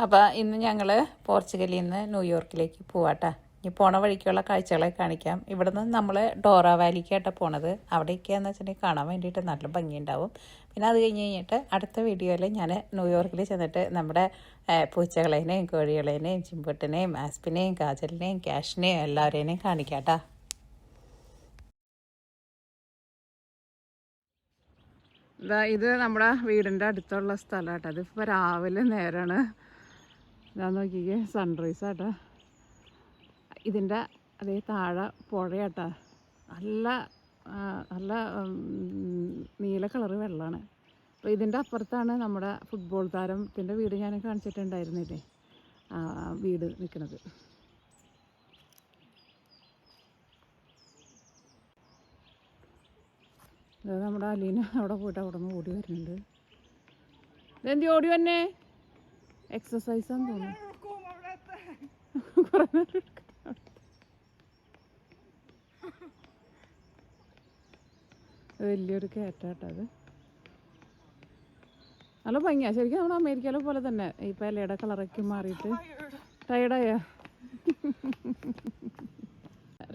അപ്പോൾ ഇന്ന് ഞങ്ങൾ പോർച്ചുഗലിൽ നിന്ന് ന്യൂയോർക്കിലേക്ക് പോവാട്ടോ. ഇനി പോണ വഴിക്കുള്ള കാഴ്ചകളെ കാണിക്കാം. ഇവിടെ നിന്ന് നമ്മൾ ഡോറ വാലിക്കായിട്ടാണ് പോണത്. അവിടേക്കാന്ന് വെച്ചിട്ടുണ്ടെങ്കിൽ കാണാൻ വേണ്ടിയിട്ട് നല്ല ഭംഗിയുണ്ടാവും. പിന്നെ അത് കഴിഞ്ഞിട്ട് അടുത്ത വീഡിയോയിൽ ഞാൻ ന്യൂയോർക്കിൽ ചെന്നിട്ട് നമ്മുടെ പൂച്ചകളേനെയും കോഴികളേനെയും ചിമ്പുട്ടിനെയും ആസ്പിനെയും കാജലിനെയും ക്യാഷിനെയും എല്ലാവരേനെയും കാണിക്കാട്ടോ. ഇത് നമ്മുടെ വീടിൻ്റെ അടുത്തുള്ള സ്ഥലമാട്ടോ. അതിപ്പോൾ രാവിലെ നേരമാണ്. ഞാൻ നോക്കിക്കേ, സൺറൈസ് ആട്ടോ. ഇതിൻ്റെ അതേ താഴെ പുഴയാട്ടോ. നല്ല നല്ല നീല കളറ് വെള്ളമാണ്. അപ്പോൾ ഇതിൻ്റെ അപ്പുറത്താണ് നമ്മുടെ ഫുട്ബോൾ താരത്തിൻ്റെ വീട് ഞാൻ കാണിച്ചിട്ടുണ്ടായിരുന്നില്ലേ, ആ വീട് നിൽക്കുന്നത്. അത് നമ്മുടെ അലീന അവിടെ പോയിട്ട് അവിടെ നിന്ന് ഓടി വരുന്നുണ്ട്. ഇതെന്തി ഓടി വന്നേ? എക്സസൈസ് ആണെന്ന് തോന്നുന്നു. വലിയൊരു കയറ്റാട്ടോ അത്. നല്ല ഭംഗിയാണ് ശരിക്കും. നമ്മുടെ അമേരിക്കയിലെ പോലെ തന്നെ ഇപ്പം ഇലയുടെ കളറൊക്കെ മാറിയിട്ട്. ടയർഡായ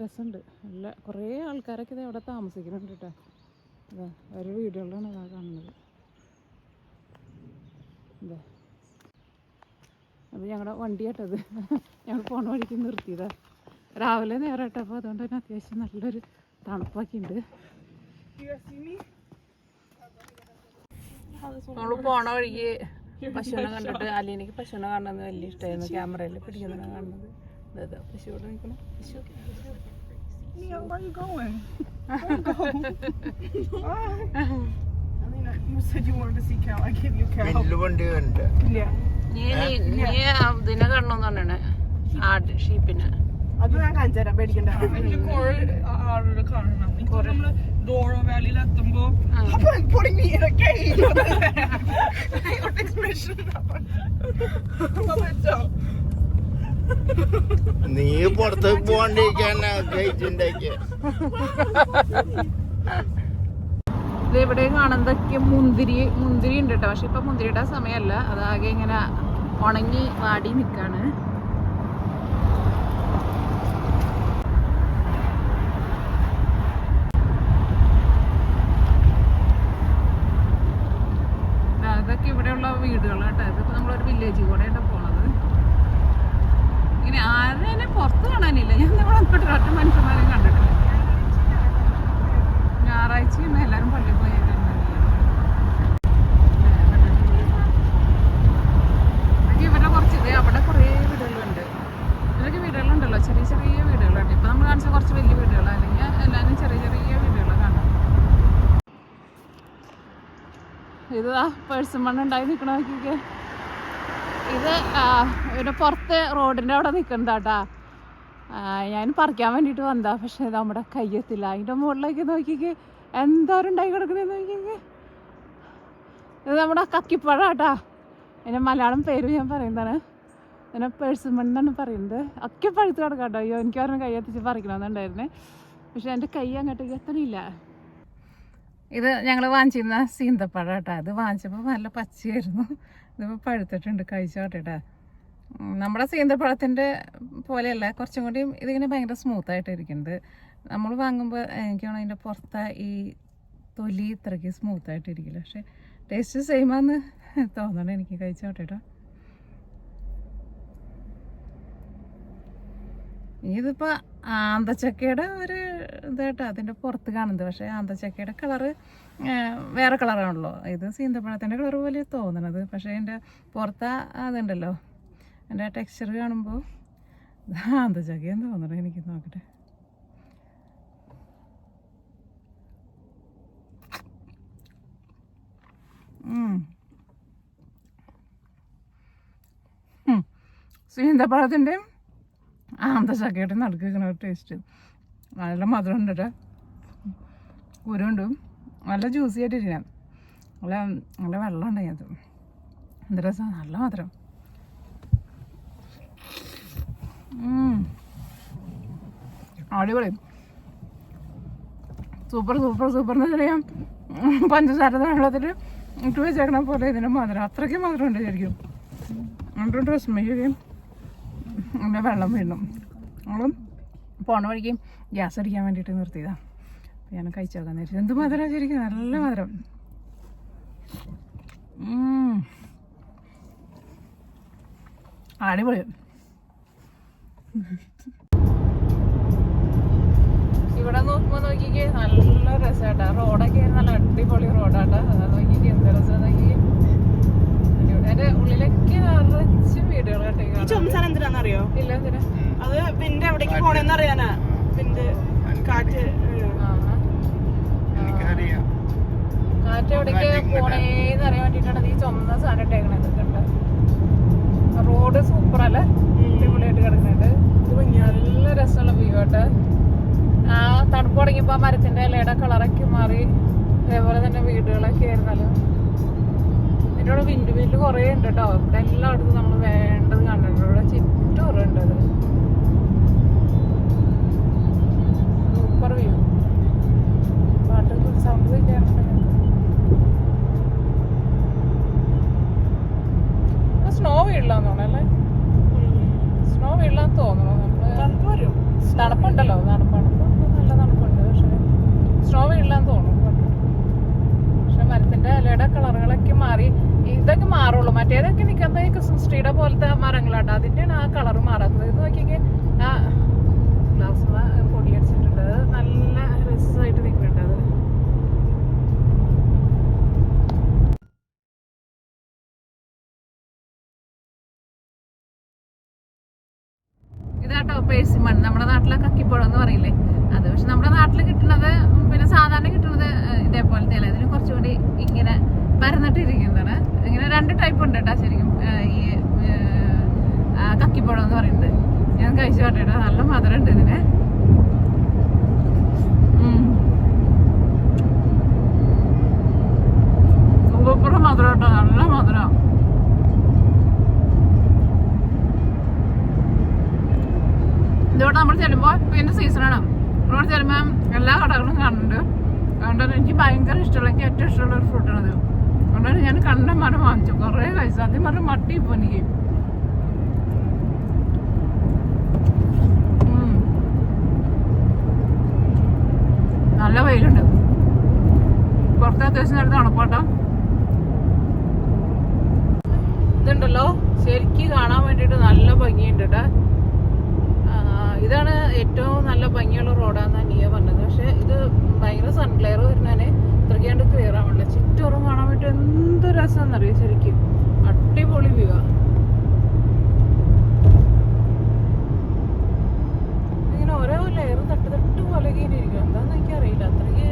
രസമുണ്ട്. നല്ല കുറേ ആൾക്കാരൊക്കെ ഇത് അവിടെ താമസിക്കുന്നുണ്ട് കേട്ടോ. അതാ ഒരു വീടുകളിലാണ് അതാ കാണുന്നത്. അതെ, അപ്പോൾ ഞങ്ങളുടെ വണ്ടി കേട്ടത് ഞങ്ങൾ പോണ വഴിക്ക് നിർത്തിയതാ. രാവിലെ നേരം കേട്ടോ. അപ്പോൾ അതുകൊണ്ട് തന്നെ അത്യാവശ്യം നല്ലൊരു തണുപ്പൊക്കെയുണ്ട്. നമ്മൾ പോണ വഴിക്ക് പശുവിനെ കണ്ടിട്ട് അലീനയ്ക്ക് പശുവിനെ കാണുന്നത് വലിയ ഇഷ്ടമായിരുന്നു. ക്യാമറയിൽ പിടിക്കുന്നതാണ് കാണുന്നത്. അതെ, പശു ഇവിടെ നിൽക്കണം. പശു Mia, where are you going? Don't go. Alina, you said you wanted to see cow. I gave you cow. Yeah. ഇതിനെ കാണണമെന്ന് പറഞ്ഞാണ്, ആട്, ഷീപ്പിനെ. അത് ഞാൻ കാണിച്ചു തരാം, പേടിക്കണ്ട. ആളുടെ കാണണം. നമ്മള് Dora വാലിയിലെത്തുമ്പോ putting me in a cage. I got expression. നീ പുറത്തേക്ക് പോകാണ്ടിരിക്കാൻ ഇവിടെ കാണുന്നതൊക്കെ മുന്തിരി ഉണ്ട് കേട്ടോ. പക്ഷെ ഇപ്പൊ മുന്തിരിയുടെ സമയമല്ല. അതാകെ ഇങ്ങനെ ഉണങ്ങി വാടി നിൽക്കാണ്. അതൊക്കെ ഇവിടെയുള്ള വീടുകളാട്ടോ. ഇതിപ്പോ നമ്മളൊരു വില്ലേജ് കൂടെയാണ് പോണത്. ഇങ്ങനെ ആരെ പുറത്ത് കാണാനില്ല. ഞാൻ ഇവിടെ അങ്ങോട്ട് ഒറ്റ മനുഷ്യന്മാരെയും കണ്ടിട്ടില്ല. ഞായറാഴ്ച എല്ലാവരും പള്ളിയിൽ പോയി. ഇവിടെ കുറച്ച് ഇത് അവിടെ കുറേ വീടുകളുണ്ട്. ഇതൊക്കെ വീടുകളുണ്ടല്ലോ, ചെറിയ ചെറിയ വീടുകളുണ്ട്. ഇപ്പം നമ്മൾ കാണിച്ച കുറച്ച് വലിയ വീടുകൾ, അല്ലെങ്കിൽ എല്ലാവരും ചെറിയ ചെറിയ വീടുകൾ കാണാം. ഇത് പേഴ്സൺ മണ്ണുണ്ടായി നിൽക്കണ നോക്കിക്കേ. ഇത് ഇവിടെ പുറത്ത് റോഡിൻ്റെ അവിടെ നിൽക്കുന്നതാട്ടാ. ഞാൻ പറിക്കാൻ വേണ്ടിയിട്ട് വന്നതാ. പക്ഷെ നമ്മുടെ കയ്യെത്തില്ല. അതിൻ്റെ മുകളിലേക്ക് നോക്കിക്ക് എന്തോരം ഉണ്ടായി കിടക്കണേന്ന് നോക്കിക്ക്. ഇത് നമ്മുടെ കക്കിപ്പഴാട്ടാ. എൻ്റെ മലയാളം പേര് ഞാൻ പറയുന്നതാണ്. ഇതിനെ പേഴ്സിമൺ എന്നാണ് പറയുന്നത്. ഒക്കെ പഴുത്ത് കിടക്കാട്ടോ. അയ്യോ, എനിക്ക് പറഞ്ഞ കയ്യെത്തിച്ച് പറിക്കണമെന്നുണ്ടായിരുന്നേ. പക്ഷെ എൻ്റെ കൈ അങ്ങോട്ടേക്ക് എത്തണില്ല. ഇത് ഞങ്ങൾ വാങ്ങിച്ചിരുന്ന സീന്തപ്പഴാട്ടാ. അത് വാങ്ങിച്ചപ്പോൾ നല്ല പച്ചയായിരുന്നു. ഇതിപ്പോൾ പഴുത്തിട്ടുണ്ട്. കഴിച്ചോട്ടെട്ടാ. നമ്മുടെ സീന്തപ്പഴത്തിൻ്റെ പോലെയല്ല, കുറച്ചും കൂടി ഇതിങ്ങനെ ഭയങ്കര സ്മൂത്തായിട്ടിരിക്കുന്നത്. നമ്മൾ വാങ്ങുമ്പോൾ എനിക്കാണ് അതിൻ്റെ പുറത്തെ ഈ തൊലി ഇത്രയ്ക്ക് സ്മൂത്തായിട്ടിരിക്കില്ല. പക്ഷെ ടേസ്റ്റ് സെയിമാന്ന് തോന്നണം എനിക്ക്. കഴിച്ചോട്ടെട്ടോ. ഇതിപ്പോൾ ആന്തച്ചക്കയുടെ ഒരു ഇതായിട്ടാണ് അതിൻ്റെ പുറത്ത് കാണുന്നത്. പക്ഷേ ആന്തച്ചക്കയുടെ കളറ് വേറെ കളറാണല്ലോ. ഇത് സീന്തപ്പഴത്തിൻ്റെ കളറ് പോലെ തോന്നണത്. പക്ഷേ അതിൻ്റെ പുറത്ത് അതുണ്ടല്ലോ, അതിൻ്റെ ടെക്സ്ചർ കാണുമ്പോൾ ആന്തച്ചക്കയെന്ന് തോന്നണം എനിക്ക്. നോക്കട്ടെ. സീന്തപ്പഴത്തിൻ്റെയും ആന്തച്ചക്കയുടെ നടുക്ക് വെക്കണ ഒരു ടേസ്റ്റ്. നല്ല മധുരം ഉണ്ട് കേട്ടോ. കുരുണ്ടും നല്ല ജ്യൂസി ആയിട്ടിരിക്കണം. നല്ല നല്ല വെള്ളം ഉണ്ട് അതിനകത്ത്. എന്ത് രസം, നല്ല മധുരം. അടിപൊളി. സൂപ്പർ സൂപ്പർ സൂപ്പർ എന്ന് പറയാം. പഞ്ചസാര വെള്ളത്തിൽ ഇട്ട് വെച്ചേക്കണ പോലെ ഇതിൻ്റെ മധുരം അത്രയ്ക്ക് മധുരം ഉണ്ട് ശരിക്കും. എന്നിട്ട് ഡ്രസ് മേയും അങ്ങനെ വെള്ളം വീണു. നമ്മളും പോണ വഴിക്ക് ഗ്യാസ് അടിക്കാൻ വേണ്ടിയിട്ട് നിർത്തിയതാണ്. ഞാൻ കഴിച്ചു നോക്കാൻ നേരിച്ചു. എന്ത് മധുരം ശരിക്കും, നല്ല മധുരം. അടിപൊളി. ഇവിടെ നോക്കുമ്പോൾ നോക്കിക്കേ നല്ല രസമായിട്ടാ. റോഡൊക്കെ നല്ല അടിപൊളി റോഡാട്ടാ. നോക്കിക്കേ എന്ത് രസം നോക്കിക്കേ. അതിന്റെ ഉള്ളിലൊക്കെ നിറച്ച് വീടുകൾ എന്തിനാന്നറിയോ? ഇല്ല എന്തിനാ അത് പിന്നെ എവിടേക്ക് പോണെന്ന് അറിയാനാ. പിന്നെ കാറ്റ് കാറ്റ് എവിടേക്ക് പോണേന്ന് അറിയാൻ വേണ്ടിട്ടാണ് ഈ ചുമന്ന സാധനം ഇട്ടേക്കണത്. റോഡ് സൂപ്പറല്ലേ, അടിപൊളിയായിട്ട് കിടക്കുന്നുണ്ട്. നല്ല രസമുള്ള വ്യൂ ആയിട്ട്. ആ തണുപ്പ് തുടങ്ങിയപ്പോൾ മരത്തിന്റെ ഇലയുടെ കളറൊക്കെ മാറി. അതേപോലെ തന്നെ വീടുകളൊക്കെ ആയിരുന്നല്ലോ. ഇതിൻ്റെ ഇവിടെ വിൻഡ് മില്ല് കുറേ ഉണ്ട് കേട്ടോ. ഇവിടെ എല്ലായിടത്തും നമ്മൾ വേണ്ടത് കണ്ടിട്ടുണ്ട്. ഇവിടെ ചുറ്റും ഉണ്ട്. അത് സൂപ്പർ വ്യൂ. പാട്ട് സൗണ്ട് വയ്ക്കാറുണ്ട്. സ്നോ വീഴില്ലാന്ന് തോന്നല്ലേ? സ്നോ വീഴില്ലാന്ന് തോന്നുന്നു. നമ്മള് തണുപ്പുണ്ടല്ലോ, തണുപ്പ് നല്ല തണുപ്പുണ്ട്. പക്ഷെ സ്നോ വീഴില്ലാന്ന് തോന്നുന്നു. പക്ഷെ മരത്തിന്റെ ഇലയുടെ കളറുകളൊക്കെ മാറി. ഇതൊക്കെ മാറുള്ളൂ. മറ്റേതൊക്കെ നിൽക്കുന്നത് ക്രിസ്മസ് പോലത്തെ മരങ്ങളാട്ടോ. അതിന്റെയാണ് ആ കളർ മാറാത്തത്. ഇത് നോക്കിയൊക്കെ ആ ഗ്ലാസ് പൊടിയടിച്ചിട്ടുണ്ട്. അത് നല്ല രസമായിട്ട് നിൽക്കുന്നുണ്ട്. അത് ഇതാട്ടോ പേഴ്സിമൺ. നമ്മുടെ നാട്ടിലെ കക്കിപ്പഴം എന്ന് പറയില്ലേ അത്. പക്ഷെ നമ്മുടെ നാട്ടിൽ കിട്ടുന്നത് പിന്നെ സാധാരണ കിട്ടുന്നത് ഇതേപോലത്തെ അല്ല. ഇതിന് കുറച്ചുകൂടി ഇങ്ങനെ പരന്നിട്ടിരിക്കുന്നതാണ്. ഇങ്ങനെ 2 ടൈപ്പ് ഉണ്ട് കേട്ടോ ശരിക്കും ഈ കക്കിപ്പഴം എന്ന് പറയുന്നത്. ഞാൻ കഴിച്ചു പറഞ്ഞിട്ടോ, നല്ല മധുരം ഉണ്ട് ഇതിന്. സൂപ്പർ മധുരം കേട്ടോ, നല്ല മധുരം. ഇതോടെ നമ്മൾ ചെല്ലുമ്പോൾ പിന്നെ സീസണാണ്. ഇവിടെ ചെല്ലുമ്പോൾ എല്ലാ കടകളും കാണുന്നുണ്ട്. അതുകൊണ്ടാണ് എനിക്ക് ഭയങ്കര ഇഷ്ടമുള്ള, എനിക്ക് ഏറ്റവും ഇഷ്ടമുള്ള ഒരു ഫ്രൂട്ടാണത്. അതുകൊണ്ടാണ് ഞാൻ കണ്ടമാനം വാങ്ങിച്ചു. കുറേ കഴിച്ചു. ആദ്യം പറഞ്ഞ മട്ടി ഇപ്പോൾ എനിക്ക്. നല്ല വെയിലുണ്ട്. പുറത്ത് അത്യാവശ്യം നേരത്തെ തണുപ്പാട്ടോ. ഇതുണ്ടല്ലോ ശരിക്കും കാണാൻ വേണ്ടിയിട്ട് നല്ല ഭംഗിയുണ്ട് കേട്ടോ. ഇതാണ് ഏറ്റവും നല്ല ഭംഗിയുള്ള റോഡാന്നാണ് നീയ പറഞ്ഞത്. പക്ഷെ ഇത് ഭയങ്കര സൺഗ്ലെയർ വരുന്നതിന് ഇത്രയ്ക്കാണ്ട് ക്ലിയർ ആവണില്ല. ചുറ്റോറും കാണാൻ വേണ്ടി എന്ത് രസമാണെന്നറിയോ. ശരിക്കും അടിപൊളി വ്യൂ ആ. ഇങ്ങനെ ഓരോ ലെയർ തട്ട് തട്ട് പോലെ ഇങ്ങനെ ഇരിക്കും. എന്താന്ന് എനിക്കറിയില്ല. അത്രയ്ക്ക്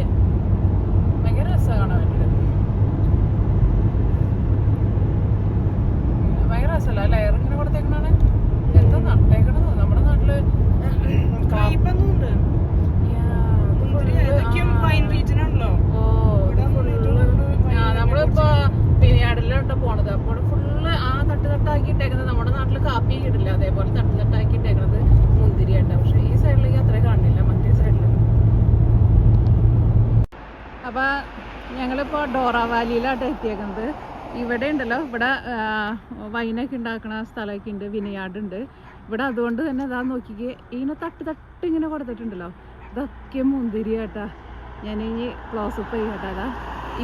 ഭയങ്കര രസമാണ് കാണാൻ വേണ്ടിയിട്ട്. ഭയങ്കര രസമല്ല ലെയർ ഇങ്ങനെ കൊടുത്തേക്കണാണ്. എന്താ നട്ടേക്കണത് നമ്മുടെ നാട്ടില് നമ്മളിപ്പോ പിരിയാടിലോട്ട് പോണത്. അപ്പോൾ ഫുള്ള് ആ തട്ട് തട്ടാക്കി ഇട്ടേക്കുന്നത്. നമ്മുടെ നാട്ടില് കാപ്പി ഇടില്ല, അതേപോലെ തട്ട് തട്ടാക്കി ഇട്ടേക്കുന്നത് മുന്തിരിയായിട്ടാണ്. പക്ഷെ ഈ സൈഡിലേക്ക് അത്ര കാണില്ല, മറ്റേ സൈഡില്. അപ്പൊ ഞങ്ങളിപ്പോ ഡോറ വാലിയിലായിട്ട് എത്തിയേക്കുന്നത്. ഇവിടെ ഉണ്ടല്ലോ, ഇവിടെ വൈനൊക്കെ ഉണ്ടാക്കുന്ന സ്ഥലമൊക്കെ ഉണ്ട്, വിനയാടുണ്ട് ഇവിടെ. അതുകൊണ്ട് തന്നെ അതാ നോക്കിക്കേ, ഇങ്ങനെ തട്ട് തട്ട് ഇങ്ങനെ കൊടുത്തിട്ടുണ്ടല്ലോ. ഇതൊക്കെ മുന്തിരിയാട്ടാ. ഞാൻ ഇനി ക്ലോസപ്പ് ചെയ്യട്ടെ. അതാ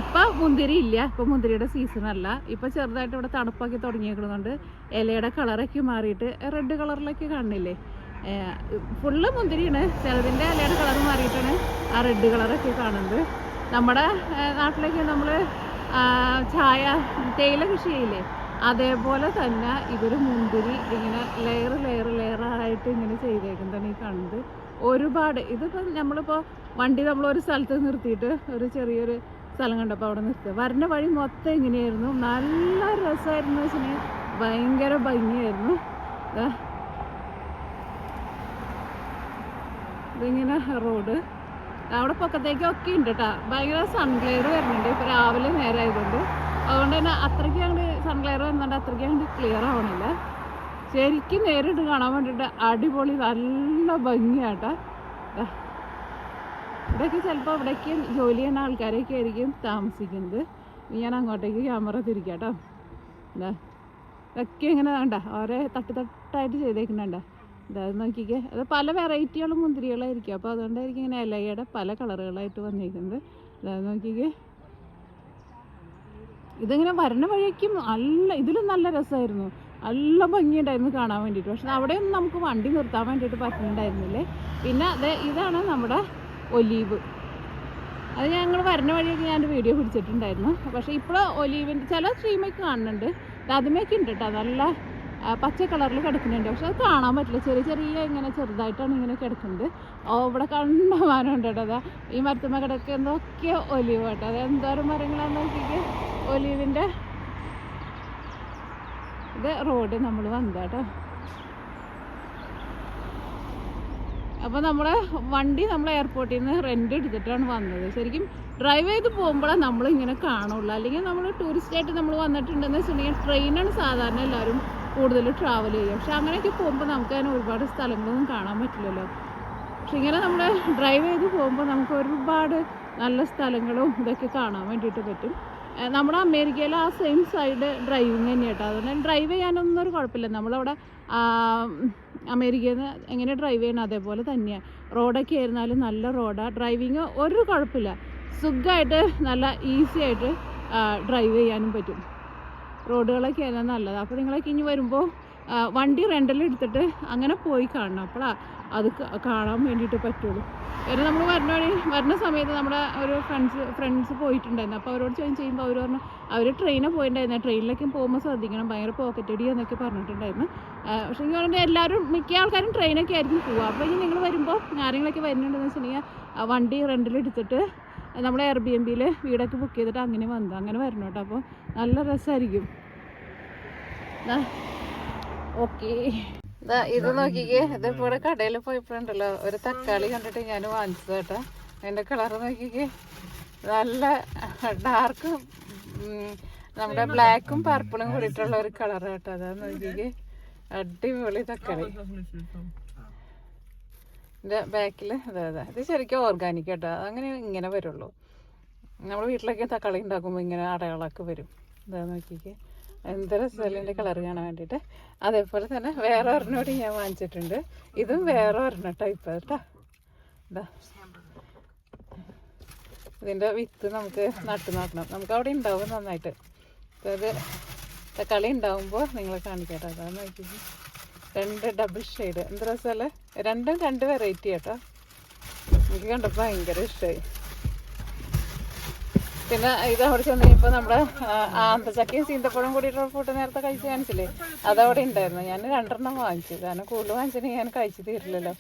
ഇപ്പം മുന്തിരി ഇല്ല, ഇപ്പം മുന്തിരിയുടെ സീസണല്ല. ഇപ്പം ചെറുതായിട്ട് ഇവിടെ തണുപ്പാക്കി തുടങ്ങിയേക്കുന്നതുകൊണ്ട് ഇലയുടെ കളറൊക്കെ മാറിയിട്ട് റെഡ് കളറിലൊക്കെ കാണുന്നില്ലേ. ഫുള്ള് മുന്തിരിയാണ്. ചിലതിൻ്റെ ഇലയുടെ കളർ മാറിയിട്ടാണ് ആ റെഡ് കളറൊക്കെ കാണുന്നത്. നമ്മുടെ നാട്ടിലേക്ക് നമ്മൾ ചായ തേയില കൃഷി ചെയ്യില്ലേ, അതേപോലെ തന്നെ ഇവർ മുന്തിരി ഇങ്ങനെ ലെയറായിട്ട് ഇങ്ങനെ ചെയ്തേക്കുന്നതാണ് ഈ കാണുന്നത്. ഒരുപാട് ഇതിപ്പോൾ നമ്മളിപ്പോൾ വണ്ടി നമ്മളൊരു സ്ഥലത്ത് നിർത്തിയിട്ട് ഒരു ചെറിയൊരു സ്ഥലം കണ്ടപ്പോൾ അവിടെ നിർത്തുക. വരുന്ന വഴി മൊത്തം ഇങ്ങനെയായിരുന്നു. നല്ല രസമായിരുന്നു വെച്ചിട്ടുണ്ടെങ്കിൽ ഭയങ്കര ഭംഗിയായിരുന്നു. ഇതിങ്ങനെ റോഡ് അവിടെ പൊക്കത്തേക്കൊക്കെ ഉണ്ട് കേട്ടോ. ഭയങ്കര സൺഗ്ലെയർ വരുന്നുണ്ട് ഇപ്പോൾ രാവിലെ നേരം ആയതുകൊണ്ട്. അതുകൊണ്ട് തന്നെ അത്രയ്ക്ക് അങ്ങോട്ട് സൺഗ്ലെയർ വരുന്നുണ്ട്, അത്രയ്ക്ക് അങ്ങോട്ട് ക്ലിയർ ആവണില്ല. ശരിക്കും നേരിട്ട് കാണാൻ വേണ്ടിയിട്ട് അടിപൊളി നല്ല ഭംഗിയാട്ടോ. ഇവിടെയൊക്കെ ചിലപ്പോൾ ഇവിടേക്ക് ജോലി ചെയ്യുന്ന ആൾക്കാരൊക്കെ ആയിരിക്കും താമസിക്കുന്നത്. ഞാൻ അങ്ങോട്ടേക്ക് ക്യാമറ തിരിക്കാം കേട്ടോ. എന്താ ഇതൊക്കെ ഇങ്ങനെ വേണ്ട ഓരോ തട്ടായിട്ട് ചെയ്തേക്കുന്നുണ്ട. അതായത് നോക്കിക്കേ, അത് പല വെറൈറ്റികളും മുന്തിരികളായിരിക്കും. അപ്പോൾ അതുകൊണ്ടായിരിക്കും ഇങ്ങനെ ഇലയുടെ പല കളറുകളായിട്ട് വന്നിരിക്കുന്നത്. അതായത് നോക്കിക്കേ, ഇതിങ്ങനെ വരണ വഴിക്കും ഇതിലും നല്ല രസമായിരുന്നു, നല്ല ഭംഗിയുണ്ടായിരുന്നു കാണാൻ വേണ്ടിയിട്ട്. പക്ഷെ അവിടെയൊന്നും നമുക്ക് വണ്ടി നിർത്താൻ വേണ്ടിയിട്ട് പറ്റുന്നുണ്ടായിരുന്നില്ലേ. പിന്നെ ഇതാണ് നമ്മുടെ ഒലീവ്. അത് ഞങ്ങൾ വരുന്ന വഴിയൊക്കെ ഞാൻ വീഡിയോ പിടിച്ചിട്ടുണ്ടായിരുന്നു. പക്ഷേ ഇപ്പോൾ ഒലീവിൻ്റെ ചില സ്ട്രീമൊക്കെ കാണുന്നുണ്ട്, അതുമൊക്കെ ഉണ്ട് കേട്ടോ, നല്ല പച്ച കളറിൽ കിടക്കുന്നുണ്ട്. പക്ഷെ അത് കാണാൻ പറ്റില്ല, ചെറിയ ഇങ്ങനെ ചെറുതായിട്ടാണ് ഇങ്ങനെ കിടക്കുന്നത്. ഇവിടെ കണ്ടമാനം കേട്ടോ. അതാ ഈ മരത്തുമ്മ കിടക്കുന്നതൊക്കെ ഒലീവ് കേട്ടോ. അത് എന്തോരം മരങ്ങളാന്ന് നോക്കിയിട്ട് ഒലീവിൻ്റെ. ഇത് റോഡ് നമ്മൾ വന്നതാട്ടോ. അപ്പോൾ നമ്മുടെ വണ്ടി നമ്മൾ എയർപോർട്ടിൽ നിന്ന് റെൻ്റ് എടുത്തിട്ടാണ് വന്നത്. ശരിക്കും ഡ്രൈവ് ചെയ്ത് പോകുമ്പോഴാണ് നമ്മളിങ്ങനെ കാണുള്ളൂ. അല്ലെങ്കിൽ നമ്മൾ ടൂറിസ്റ്റായിട്ട് നമ്മൾ വന്നിട്ടുണ്ടെന്ന് വെച്ചിട്ടുണ്ടെങ്കിൽ ട്രെയിനാണ് സാധാരണ എല്ലാവരും കൂടുതൽ ട്രാവൽ ചെയ്യുക. പക്ഷെ അങ്ങനെയൊക്കെ പോകുമ്പോൾ നമുക്ക് അതിന് ഒരുപാട് സ്ഥലങ്ങളൊന്നും കാണാൻ പറ്റില്ലല്ലോ. പക്ഷെ ഇങ്ങനെ നമ്മൾ ഡ്രൈവ് ചെയ്ത് പോകുമ്പോൾ നമുക്ക് ഒരുപാട് നല്ല സ്ഥലങ്ങളും ഇതൊക്കെ കാണാൻ വേണ്ടിയിട്ട് പറ്റും. നമ്മുടെ അമേരിക്കയിൽ ആ സെയിം സൈഡ് ഡ്രൈവിങ് തന്നെ കേട്ടോ. അതുകൊണ്ട് ഡ്രൈവ് ചെയ്യാനൊന്നും ഒരു കുഴപ്പമില്ല. നമ്മളവിടെ അമേരിക്കയിൽ നിന്ന് എങ്ങനെ ഡ്രൈവ് ചെയ്യണം അതേപോലെ തന്നെയാണ്. റോഡൊക്കെ ആയിരുന്നാലും നല്ല റോഡാണ്, ഡ്രൈവിങ് ഒരു കുഴപ്പമില്ല, സുഖമായിട്ട് നല്ല ഈസി ആയിട്ട് ഡ്രൈവ് ചെയ്യാനും പറ്റും. റോഡുകളൊക്കെ ആയിരുന്നാൽ നല്ലതാണ്. അപ്പോൾ നിങ്ങളൊക്കെ ഇനി വരുമ്പോൾ വണ്ടി റെൻ്റൽ എടുത്തിട്ട് അങ്ങനെ പോയി കാണണം, അപ്പോഴാണ് അത് കാണാൻ വേണ്ടിയിട്ട് പറ്റുള്ളൂ. കാരണം നമ്മൾ വരുന്ന സമയത്ത് നമ്മുടെ ഒരു ഫ്രണ്ട്സ് പോയിട്ടുണ്ടായിരുന്നു. അപ്പോൾ അവരോട് ചെയ്യുമ്പോൾ അവർ പറഞ്ഞു അവർ ട്രെയിനിൽ പോയിട്ടുണ്ടായിരുന്നു, ട്രെയിനിലൊക്കെ പോകുമ്പോൾ ശ്രദ്ധിക്കണം, ഭയങ്കര പോക്കറ്റ് അടി എന്നൊക്കെ പറഞ്ഞിട്ടുണ്ടായിരുന്നു. പക്ഷേ എനിക്ക് പറഞ്ഞാൽ എല്ലാവരും മിക്ക ആൾക്കാരും ട്രെയിനൊക്കെ ആയിരിക്കും പോവുക. അപ്പോൾ ഇനി നിങ്ങൾ വരുമ്പോൾ ആരെങ്കിലൊക്കെ വരുന്നുണ്ടെന്ന് വെച്ചിട്ടുണ്ടെങ്കിൽ വണ്ടി റെൻ്റിൽ എടുത്തിട്ട് നമ്മൾ Airbnb-യിൽ വീടൊക്കെ ബുക്ക് ചെയ്തിട്ട് അങ്ങനെ വരണം കേട്ടോ. അപ്പോൾ നല്ല രസമായിരിക്കും. ഓക്കെ, ഇത് നോക്കിക്കേ, ഇതിപ്പോൾ ഇവിടെ കടയിൽ പോയപ്പോഴുണ്ടല്ലോ ഒരു തക്കാളി കണ്ടിട്ട് ഞാൻ വാങ്ങിച്ചത് കേട്ടോ. അതിൻ്റെ കളർ നോക്കിക്കേ, നല്ല ഡാർക്ക് നമ്മുടെ ബ്ലാക്കും പർപ്പിളും കൂടിയിട്ടുള്ള ഒരു കളർ കേട്ടോ. അതാ നോക്കിക്കേ, അടിപൊളി തക്കാളി. ഇതിൻ്റെ ബാക്കിൽ അതെ ഇത് ശരിക്കും ഓർഗാനിക് കേട്ടോ. അങ്ങനെ ഇങ്ങനെ വരുള്ളൂ. നമ്മൾ വീട്ടിലൊക്കെ തക്കാളി ഉണ്ടാക്കുമ്പോൾ ഇങ്ങനെ അടയാളമൊക്കെ വരും. ഇതാ നോക്കിക്കേ, എന്ത് രസമല്ലേ കളർ കാണാൻ വേണ്ടിയിട്ട്. അതേപോലെ തന്നെ വേറെ ഒരെണ്ണോട് ഞാൻ വാങ്ങിച്ചിട്ടുണ്ട്. ഇതും വേറെ ഒരെണ്ണം ടൈപ്പ് കേട്ടോ. ഇതാ ഇതിൻ്റെ വിത്ത് നമുക്ക് നടണം, നമുക്ക് അവിടെ ഉണ്ടാവും നന്നായിട്ട്. അതായത് തക്കാളി ഉണ്ടാവുമ്പോൾ നിങ്ങളെ കാണിക്കട്ടോ. അതാ നോക്കിക്കേ, 2 ഡബിൾ ഷെയ്ഡ്, എന്ത് രസമല്ലേ. രണ്ടും 2 വെറൈറ്റി കേട്ടോ. എനിക്ക് കണ്ടപ്പോൾ ഭയങ്കര ഇഷ്ടമായി. പിന്നെ ഇത് അവിടെ ചെന്ന് കഴിഞ്ഞപ്പോൾ നമ്മുടെ ആന്തച്ചക്കയും സീന്തപ്പഴം കൂടിയിട്ടുള്ള ഫുഡ് നേരത്തെ കഴിച്ച് കാണിച്ചില്ലേ, അതവിടെ ഉണ്ടായിരുന്നു. ഞാൻ 2 വാങ്ങിച്ചു, കാരണം കൂടുതൽ വാങ്ങിച്ചിട്ടുണ്ടെങ്കിൽ ഞാൻ കഴിച്ചു തീരില്ലല്ലോ.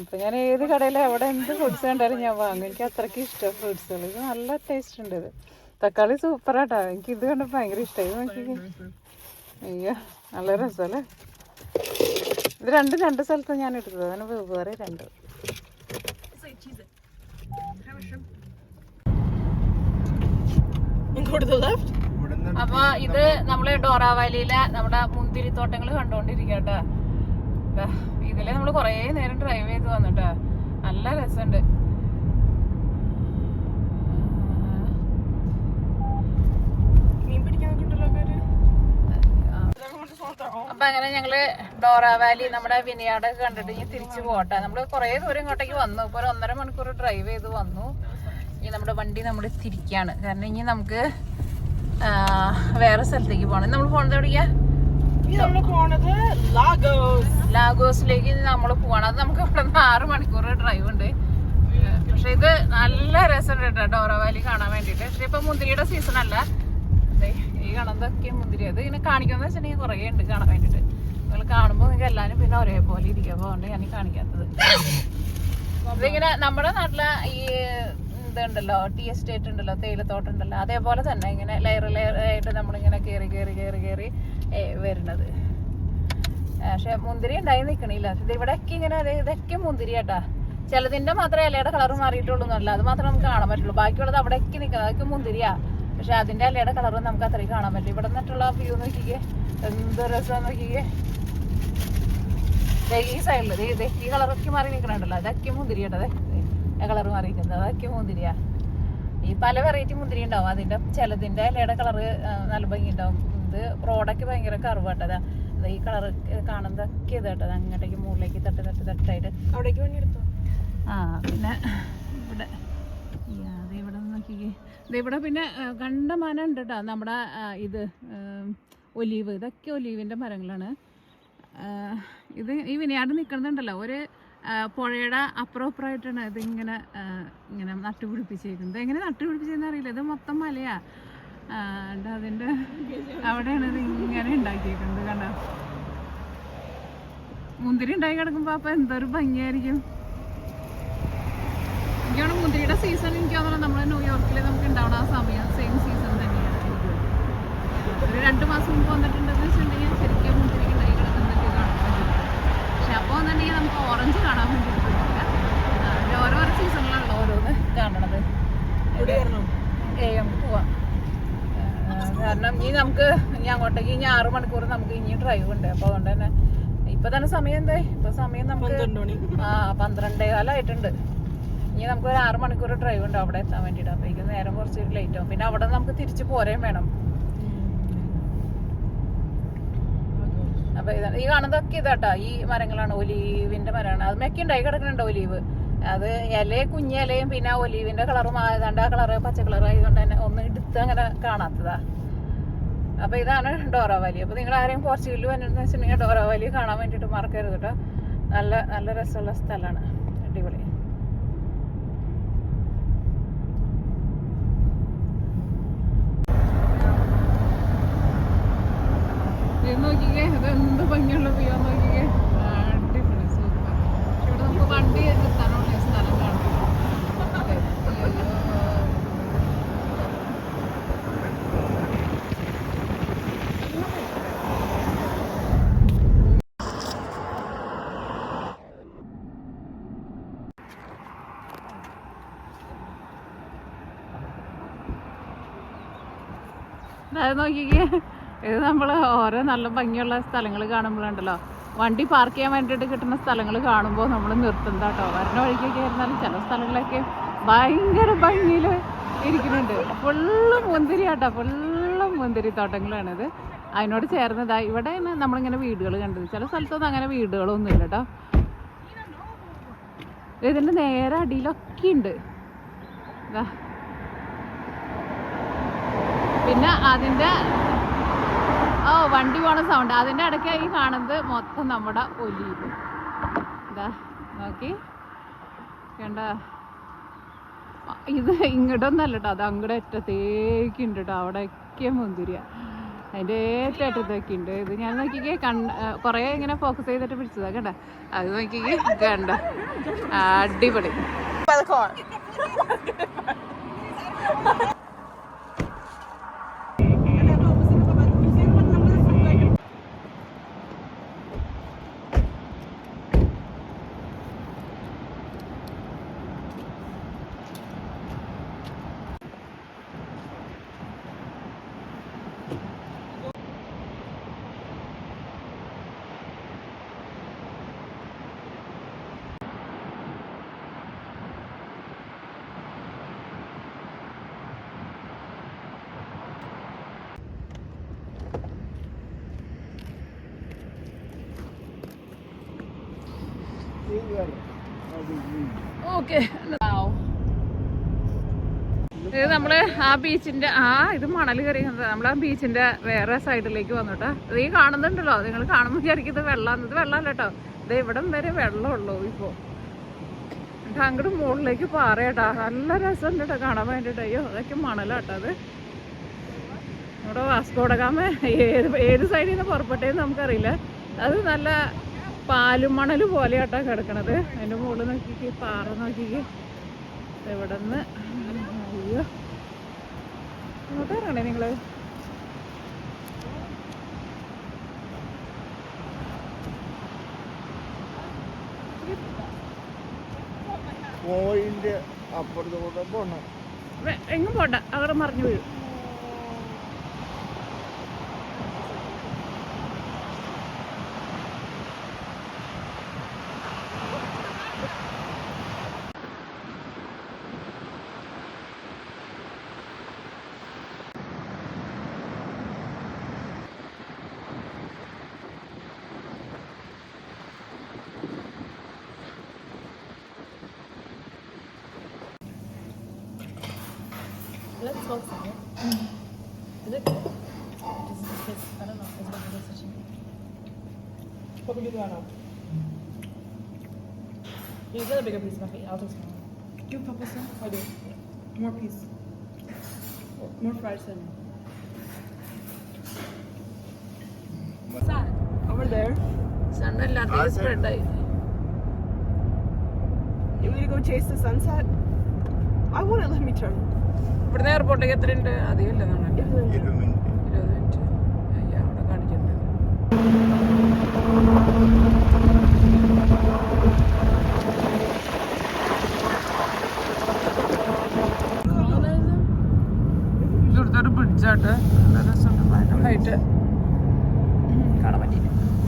ഇപ്പം ഞാൻ ഏത് കടയിലും എവിടെ എന്ത് ഫ്രൂട്ട്സ് കണ്ടാലും ഞാൻ വാങ്ങും. എനിക്ക് അത്രയ്ക്ക് ഇഷ്ടം ഫ്രൂട്ട്സുകൾ. ഇത് നല്ല ടേസ്റ്റ് ഉണ്ട്. ഇത് തക്കാളി സൂപ്പറായിട്ടാ. എനിക്ക് ഇത് കണ്ടപ്പോൾ ഭയങ്കര ഇഷ്ടമായി. നോക്കി, അയ്യോ നല്ല രസമല്ലേ. ഇത് 2 സ്ഥലത്ത് ഞാൻ എടുത്തത്, അതിന് വേറെ 2. അപ്പൊ ഇത് നമ്മള് ഡോറ വാലിയിലെ നമ്മുടെ മുന്തിരിത്തോട്ടങ്ങൾ കണ്ടോണ്ടിരിക്കുക കേട്ടോ. ഇതില് നമ്മള് കൊറേ നേരം ഡ്രൈവ് ചെയ്ത് വന്നിട്ടാ, നല്ല രസമുണ്ട്. അപ്പൊ അങ്ങനെ ഞങ്ങള് ഡോറ വാലി നമ്മുടെ വിനയാട് കണ്ടിട്ട് ഇനി തിരിച്ചു പോട്ടെ. നമ്മള് കൊറേ ദൂരം ഇങ്ങോട്ടേക്ക് വന്നു. ഇപ്പൊ ഒരു 1.5 മണിക്കൂർ ഡ്രൈവ് ചെയ്ത് വന്നു. ഇനി നമ്മുടെ വണ്ടി നമ്മൾ തിരിക്കാണ്, കാരണം ഇനി നമുക്ക് വേറെ സ്ഥലത്തേക്ക് പോകണം. നമ്മൾ പോണത് എവിടെയാ? ലാഗോസിലേക്ക് നമ്മൾ പോകണം. അത് നമുക്ക് ഇവിടെ നിന്ന് 6 മണിക്കൂർ ഡ്രൈവ് ഉണ്ട്. പക്ഷെ ഇത് നല്ല രസമുണ്ട് കേട്ടോ ഡോറ വാലി കാണാൻ വേണ്ടിയിട്ട്. പക്ഷെ ഇപ്പൊ മുന്തിരിയുടെ സീസൺ അല്ല. ഈ കാണുന്നതൊക്കെ മുന്തിരി. അത് ഇങ്ങനെ കാണിക്കാന്ന് വെച്ചിട്ടുണ്ടെങ്കിൽ കുറേ ഉണ്ട് കാണാൻ വേണ്ടിയിട്ട്. നിങ്ങൾ കാണുമ്പോൾ നിങ്ങൾക്ക് എല്ലാവരും പിന്നെ ഒരേപോലെ ഇരിക്കും. അപ്പോൾ അതുകൊണ്ട് ഞാൻ കാണിക്കാത്തത്. ഇതിങ്ങനെ നമ്മുടെ നാട്ടിലെ ഈ ഇതുണ്ടല്ലോ, ടീ എസ്റ്റേറ്റ് ഉണ്ടല്ലോ, തേയിലത്തോട്ടം ഉണ്ടല്ലോ, അതേപോലെ തന്നെ ഇങ്ങനെ ലെയർ ആയിട്ട് നമ്മളിങ്ങനെ കയറി വരുന്നത്. പക്ഷെ മുന്തിരി ഉണ്ടായി നിൽക്കണില്ല. ഇത് ഇവിടെയൊക്കെ ഇങ്ങനെ ഇതൊക്കെ മുന്തിരി കേട്ടാ. ചിലതിൻ്റെ മാത്രമേ ഇലയുടെ കളർ മാറിയിട്ടുള്ളൂ എന്നല്ല, അത് മാത്രമേ നമുക്ക് കാണാൻ പറ്റുള്ളൂ. ബാക്കിയുള്ളത് അവിടെയൊക്കെ നിൽക്കുന്നത് അതൊക്കെ മുന്തിരിയാ. പക്ഷെ അതിൻ്റെ ഇലയുടെ കളർ നമുക്ക് അത്രയും കാണാൻ പറ്റില്ല. ഇവിടെ നിന്നിട്ടുള്ള വ്യൂ നോക്കിക്കേ, എന്ത് രസം നോക്കിക്കേ. ഈ സൈഡിൽ ഈ കളറൊക്കെ മാറി നിൽക്കണുണ്ടല്ലോ, അതൊക്കെ മുന്തിരി കേട്ടത്. കളർ മാറിയിരിക്കുന്നത് അതൊക്കെ മുന്തിരിയാ. ഈ പല വെറൈറ്റി മുന്തിരി ഉണ്ടാവും. അതിൻ്റെ ചിലതിൻ്റെ ഇലയുടെ കളറ് നല്ല ഭംഗി ഉണ്ടാവും, ഇത് റോഡൊക്കെ ഭയങ്കര കർവാട്ടതാ. ഈ കളർ കാണുന്നതൊക്കെ ഇതാട്ടത് അങ്ങോട്ടേക്ക് മുകളിലേക്ക് തട്ടായിട്ട് അവിടേക്ക് വേണ്ടി എടുത്തോ. ആ പിന്നെ ഇവിടെ ഇവിടെ നോക്കിക്കേ, ഇവിടെ പിന്നെ കണ്ടമാനം ഉണ്ട് കേട്ടോ നമ്മുടെ ഇത് ഒലീവ്. ഇതൊക്കെ ഒലീവിൻ്റെ മരങ്ങളാണ്. ഇത് ഈ വിനയാട് നിൽക്കുന്നുണ്ടല്ലോ, ഒരു പുഴയുടെ അപ്പുറമായിട്ടാണ് ഇത് ഇങ്ങനെ നട്ടുപിടിപ്പിച്ചേക്കുന്നത്. എങ്ങനെ നട്ടുപിടിപ്പിച്ചതെന്ന് അറിയില്ല, ഇത് മൊത്തം മലയാ. അതിൻ്റെ അവിടെയാണ് ഇത് ഇങ്ങനെ ഉണ്ടാക്കിയേക്കുന്നത്. കണ്ടോ, മുന്തിരി ഉണ്ടായി കിടക്കുമ്പോൾ അപ്പം എന്തൊരു ഭംഗിയായിരിക്കും. എനിക്കാണ് മുന്തിരിയുടെ സീസൺ, എനിക്ക് തോന്നുന്നു നമ്മൾ ന്യൂയോർക്കിൽ നമുക്ക് ഉണ്ടാവണം ആ സമയം സെയിം സീസൺ തന്നെയാണ്. ഒരു 2 മാസം മുമ്പ് വന്നിട്ടുണ്ടെന്ന് വെച്ചിട്ടുണ്ടെങ്കിൽ ശരിക്കും മുന്തിരി ഉണ്ടായി കിടക്കുന്നതൊക്കെ കാണാൻ വേണ്ടിയിട്ട്. പക്ഷെ അപ്പോൾ വന്നിട്ടുണ്ടെങ്കിൽ നമുക്ക് ഓറഞ്ച് കാണാൻ വേണ്ടിയിട്ട് ഓരോരോ സീസണിലാണല്ലോ ഓരോന്ന് കാണണത്. പോവാം, കാരണം നമുക്ക് ഇനി അങ്ങോട്ടേക്ക് ഇനി 6 മണിക്കൂർ നമുക്ക് ഇനി ഡ്രൈവ് ഉണ്ട്. അപ്പോൾ അതുകൊണ്ട് തന്നെ ഇപ്പം തന്നെ സമയം എന്താ, ഇപ്പം സമയം നമുക്ക് 12:15 ഇനി നമുക്ക് ഒരു 6 മണിക്കൂർ ഡ്രൈവ് ഉണ്ട് അവിടെ എത്താൻ വേണ്ടിയിട്ട്. അപ്പോഴേക്കും നേരം കുറച്ച് ലേറ്റ് ആവും. പിന്നെ അവിടെ നമുക്ക് തിരിച്ച് പോരേം വേണം. അപ്പോൾ ഇതാണ് ഈ കാണുന്നതൊക്കെ ഇതാട്ടാ, ഈ മരങ്ങളാണ് ഒലീവിൻ്റെ മരമാണ്. അത് മെക്കെ ഉണ്ടായി കിടക്കുന്നുണ്ട് ഒലീവ്. അത് കുഞ്ഞ ഇലയും പിന്നെ ഒലീവിൻ്റെ കളറും ആയതുകൊണ്ട് ആ കളറ് പച്ച കളർ ആയതുകൊണ്ട് തന്നെ ഒന്ന് എടുത്ത് അങ്ങനെ കാണാത്തതാ. അപ്പോൾ ഇതാണ് ഡോറ വാലി. അപ്പോൾ നിങ്ങൾ ആരെയും പോർച്ചുഗലിൽ വന്നിട്ടെന്ന് വെച്ചിട്ടുണ്ടെങ്കിൽ ഡോറ വാലി കാണാൻ വേണ്ടിയിട്ട് മറക്കരുത് കേട്ടോ. നല്ല നല്ല രസമുള്ള സ്ഥലമാണ്, അടിപൊളി. നോക്കിക്കേ, ഇത് എന്ത് ഭംഗിയുള്ള വ്യൂ നോക്കിക്കേ, അടിപൊളി സൂപ്പർ. ഇവിടെ നമുക്ക് വണ്ടി നിർത്താനുള്ള സ്ഥലം കാണും. അത് നോക്കിക്കേ, ഇത് നമ്മൾ ഓരോ നല്ല ഭംഗിയുള്ള സ്ഥലങ്ങൾ കാണുമ്പോഴുണ്ടല്ലോ, വണ്ടി പാർക്ക് ചെയ്യാൻ വേണ്ടിയിട്ട് കിട്ടുന്ന സ്ഥലങ്ങൾ കാണുമ്പോൾ നമ്മൾ നിർത്തും കേട്ടോ. വരുന്ന വഴിക്കൊക്കെ ആയിരുന്നാലും ചില സ്ഥലങ്ങളൊക്കെ ഭയങ്കര ഭംഗിയിൽ ഇരിക്കുന്നുണ്ട്. ഫുള്ള് മുന്തിരി കേട്ടോ, ഫുള്ള് മുന്തിരി തോട്ടങ്ങളാണിത്. അതിനോട് ചേർന്നതായി ഇവിടെ നമ്മളിങ്ങനെ വീടുകൾ കണ്ടത്. ചില സ്ഥലത്തൊന്നും അങ്ങനെ വീടുകളൊന്നും ഇല്ല കേട്ടോ. ഇതിൻ്റെ നേരെ അടിയിലൊക്കെ ഉണ്ട്. പിന്നെ അതിൻ്റെ വണ്ടി പോണ സൗണ്ട്, അതിൻ്റെ ഇടയ്ക്ക് ഈ കാണുന്നത് മൊത്തം നമ്മുടെ ഒലീവ്. ഇതാ നോക്കി കണ്ട, ഇത് ഇങ്ങോട്ടൊന്നല്ല കേട്ടോ, അത് അങ്ങോട്ട് അറ്റത്തേക്കുണ്ട് കേട്ടോ. അവിടെയൊക്കെ മുന്തിരിയ, അതിൻ്റെ ഏറ്റവും അറ്റത്തൊക്കെ ഉണ്ട്. ഇത് ഞാൻ നോക്കിക്കേ കുറേ ഇങ്ങനെ ഫോക്കസ് ചെയ്തിട്ട് പിടിച്ചതാ കണ്ട. അത് നോക്കിക്കേ കണ്ട, അടിപൊളി. ഓക്കെ, ഇത് നമ്മള് ആ ബീച്ചിന്റെ ഇത് മണൽ കയറിയത് നമ്മൾ ആ ബീച്ചിന്റെ വേറെ സൈഡിലേക്ക് വന്നുട്ടോ. ഇത് ഈ കാണുന്നുണ്ടല്ലോ, നിങ്ങൾ കാണുമ്പോൾ വിചാരിക്കുന്നത് വെള്ളം, ഇത് വെള്ളമല്ല കേട്ടോ. ഇത് ഇവിടം വരെ വെള്ളമുള്ളൂ ഇപ്പോൾ. അങ്ങോട്ട് മുകളിലേക്ക് പാറയാട്ടാ, നല്ല രസമുണ്ട് കേട്ടോ കാണാൻ വേണ്ടിയിട്ട്. അയ്യോ അതൊക്കെ മണലാട്ടോ. അത് നമ്മുടെ വാസ്കോഡഗാമ ഏത് സൈഡിൽ നിന്ന് പുറപ്പെട്ടേന്ന് നമുക്കറിയില്ല. അത് നല്ല പാലും മണൽ പോലെയാട്ടാ കിടക്കണത്. അതിൻ്റെ മുകളിൽ നോക്കിക്ക്, പാറ നോക്കിക്ക്. ഇവിടെ നിന്ന് അയ്യോ അങ്ങോട്ട് ഇറങ്ങണേ നിങ്ങൾ. പോയിന്റ് അപ്പുറത്തോടെ പോണം, എങ്ങും പോണ്ട, അവിടെ മറിഞ്ഞു വീഴും. salt in it. Is it? I don't know. It's what it is. What will you do now? You get a bigger piece of it. I'll take some. Give Papa some. I do. More piece. More fried salmon. Over there. സൺ എല്ലാത്തേക്കും spread ആയി. You want to go chase the sunset? I wouldn't let me turn. ഇവിടുന്ന് എയർപോർട്ടിലേക്ക് എത്ര ഉണ്ട്? അധികം ഇല്ല നമ്മൾ 20 മിനിറ്റ് അവിടെ കാണിക്കുന്നുണ്ട്.